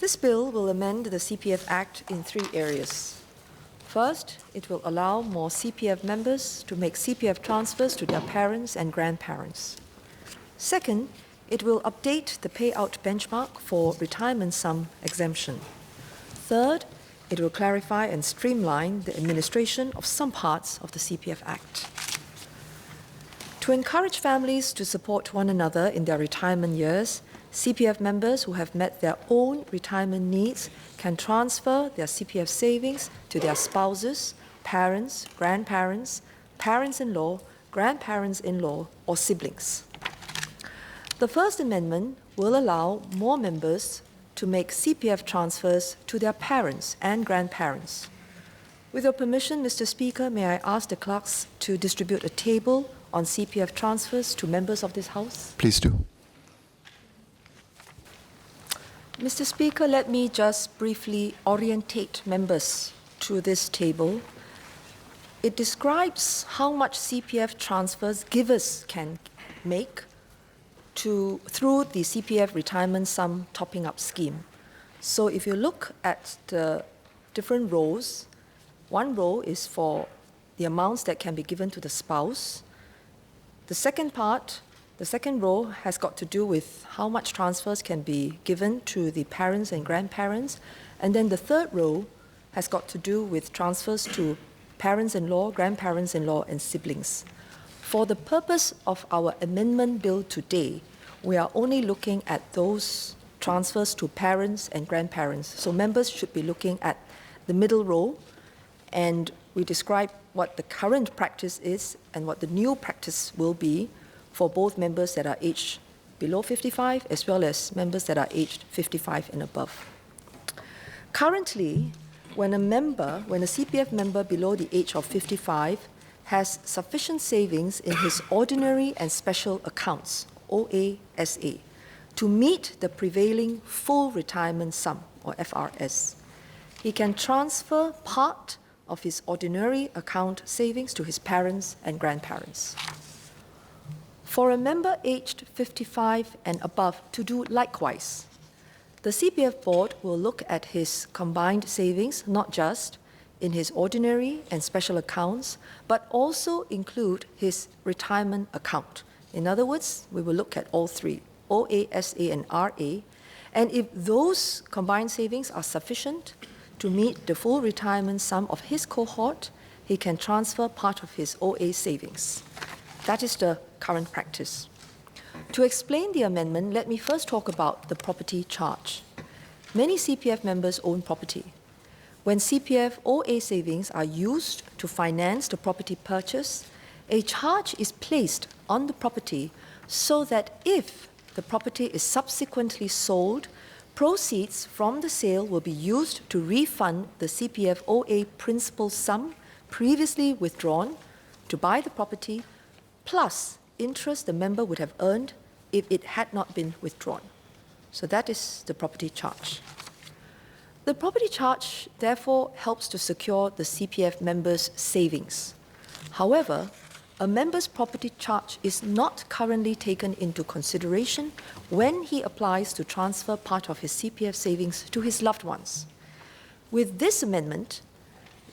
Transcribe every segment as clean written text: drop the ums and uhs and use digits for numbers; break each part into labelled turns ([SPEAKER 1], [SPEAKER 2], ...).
[SPEAKER 1] This bill will amend the CPF Act in 3 areas. First, it will allow more CPF members to make CPF transfers to their parents and grandparents. Second, it will update the payout benchmark for retirement sum exemption. Third, it will clarify and streamline the administration of some parts of the CPF Act. To encourage families to support one another in their retirement years, CPF members who have met their own retirement needs can transfer their CPF savings to their spouses, parents, grandparents, parents-in-law, grandparents-in-law, or siblings. The First Amendment will allow more members to make CPF transfers to their parents and grandparents. With your permission, Mr. Speaker, may I ask the clerks to distribute a table on CPF transfers to members of this House?
[SPEAKER 2] Please do.
[SPEAKER 1] Mr. Speaker, let me just briefly orientate members to this table. It describes how much CPF transfers givers can make through the CPF retirement sum topping up scheme. So if you look at the different rows, one row is for the amounts that can be given to the spouse. The second row has got to do with how much transfers can be given to the parents and grandparents. And then the third row has got to do with transfers to parents-in-law, grandparents-in-law, and siblings. For the purpose of our amendment bill today, we are only looking at those transfers to parents and grandparents. So members should be looking at the middle row, and we describe what the current practice is and what the new practice will be for both members that are aged below 55 as well as members that are aged 55 and above. Currently, when a CPF member below the age of 55 has sufficient savings in his ordinary and special accounts, OASA, to meet the prevailing full retirement sum, or FRS, he can transfer part of his ordinary account savings to his parents and grandparents. For a member aged 55 and above to do likewise, the CPF board will look at his combined savings, not just in his ordinary and special accounts, but also include his retirement account. In other words, we will look at all 3, OASA and RA, and if those combined savings are sufficient to meet the full retirement sum of his cohort, he can transfer part of his OA savings. That is the current practice. To explain the amendment, let me first talk about the property charge. Many CPF members own property. When CPF OA savings are used to finance the property purchase, a charge is placed on the property so that if the property is subsequently sold, proceeds from the sale will be used to refund the CPF OA principal sum previously withdrawn to buy the property, plus interest the member would have earned if it had not been withdrawn. So that is the property charge. The property charge, therefore, helps to secure the CPF member's savings. However, a member's property charge is not currently taken into consideration when he applies to transfer part of his CPF savings to his loved ones. With this amendment,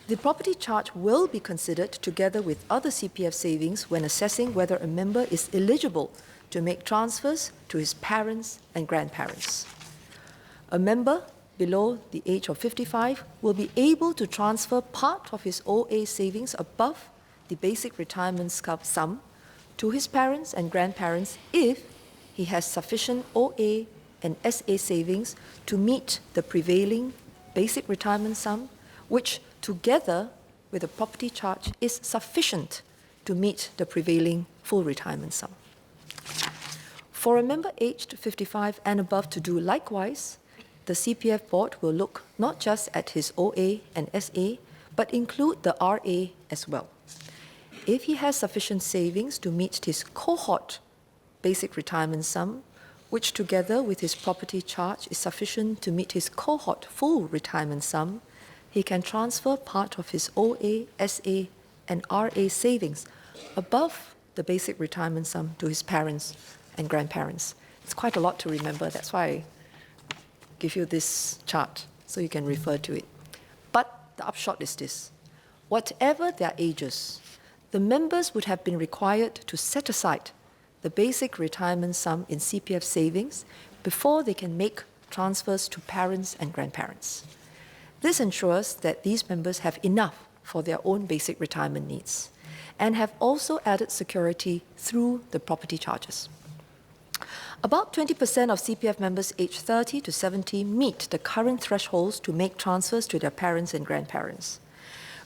[SPEAKER 1] the property charge will be considered together with other CPF savings when assessing whether a member is eligible to make transfers to his parents and grandparents. A member below the age of 55 will be able to transfer part of his OA savings above the basic retirement sum to his parents and grandparents if he has sufficient OA and SA savings to meet the prevailing basic retirement sum, which together with the property charge is sufficient to meet the prevailing full retirement sum. For a member aged 55 and above to do likewise, the CPF board will look not just at his OA and SA, but include the RA as well. If he has sufficient savings to meet his cohort basic retirement sum, which together with his property charge is sufficient to meet his cohort full retirement sum, he can transfer part of his OA, SA, and RA savings above the basic retirement sum to his parents and grandparents. It's quite a lot to remember. That's why give you this chart so you can refer to it. But the upshot is this. Whatever their ages, the members would have been required to set aside the basic retirement sum in CPF savings before they can make transfers to parents and grandparents. This ensures that these members have enough for their own basic retirement needs and have also added security through the property charges. About 20% of CPF members aged 30 to 70 meet the current thresholds to make transfers to their parents and grandparents.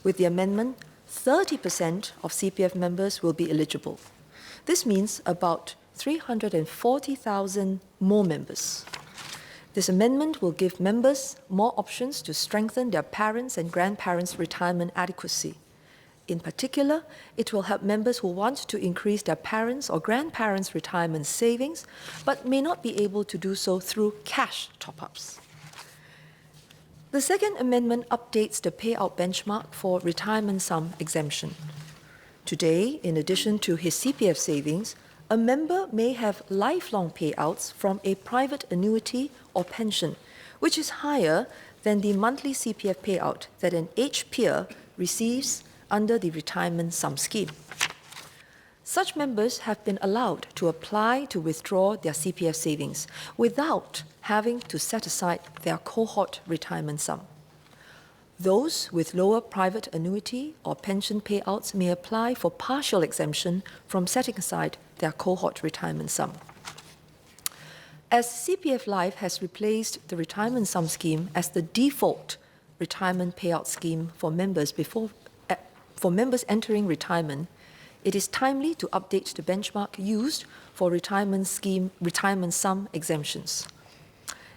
[SPEAKER 1] With the amendment, 30% of CPF members will be eligible. This means about 340,000 more members. This amendment will give members more options to strengthen their parents' and grandparents' retirement adequacy. In particular, it will help members who want to increase their parents' or grandparents' retirement savings, but may not be able to do so through cash top-ups. The second amendment updates the payout benchmark for retirement sum exemption. Today, in addition to his CPF savings, a member may have lifelong payouts from a private annuity or pension, which is higher than the monthly CPF payout that an aged peer receives under the retirement sum scheme. Such members have been allowed to apply to withdraw their CPF savings without having to set aside their cohort retirement sum. Those with lower private annuity or pension payouts may apply for partial exemption from setting aside their cohort retirement sum. As CPF Life has replaced the retirement sum scheme as the default retirement payout scheme for members entering retirement, it is timely to update the benchmark used for retirement sum exemptions.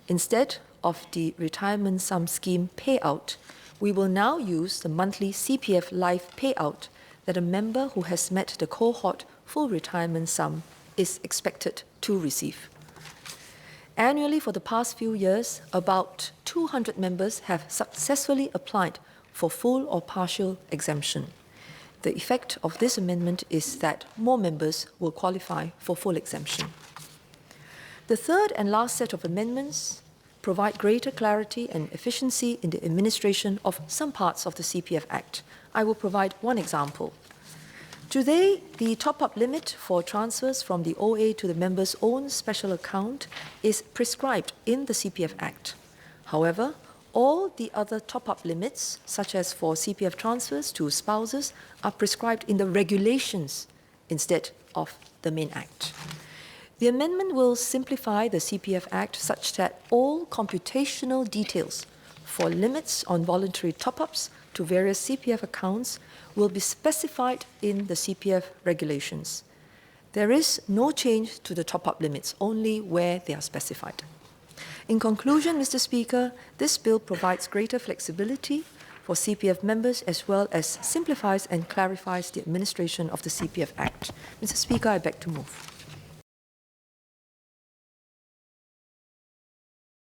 [SPEAKER 1] Instead of the retirement sum scheme payout, we will now use the monthly CPF Life payout that a member who has met the cohort full retirement sum is expected to receive. Annually, for the past few years, about 200 members have successfully applied for full or partial exemption. The effect of this amendment is that more members will qualify for full exemption. The third and last set of amendments provide greater clarity and efficiency in the administration of some parts of the CPF Act. I will provide one example. Today, the top-up limit for transfers from the OA to the member's own special account is prescribed in the CPF Act. However, all the other top-up limits, such as for CPF transfers to spouses, are prescribed in the regulations instead of the main Act. The amendment will simplify the CPF Act such that all computational details for limits on voluntary top-ups to various CPF accounts will be specified in the CPF regulations. There is no change to the top-up limits, only where they are specified. In conclusion, Mr. Speaker, this bill provides greater flexibility for CPF members as well as simplifies and clarifies the administration of the CPF Act. Mr. Speaker, I beg to move.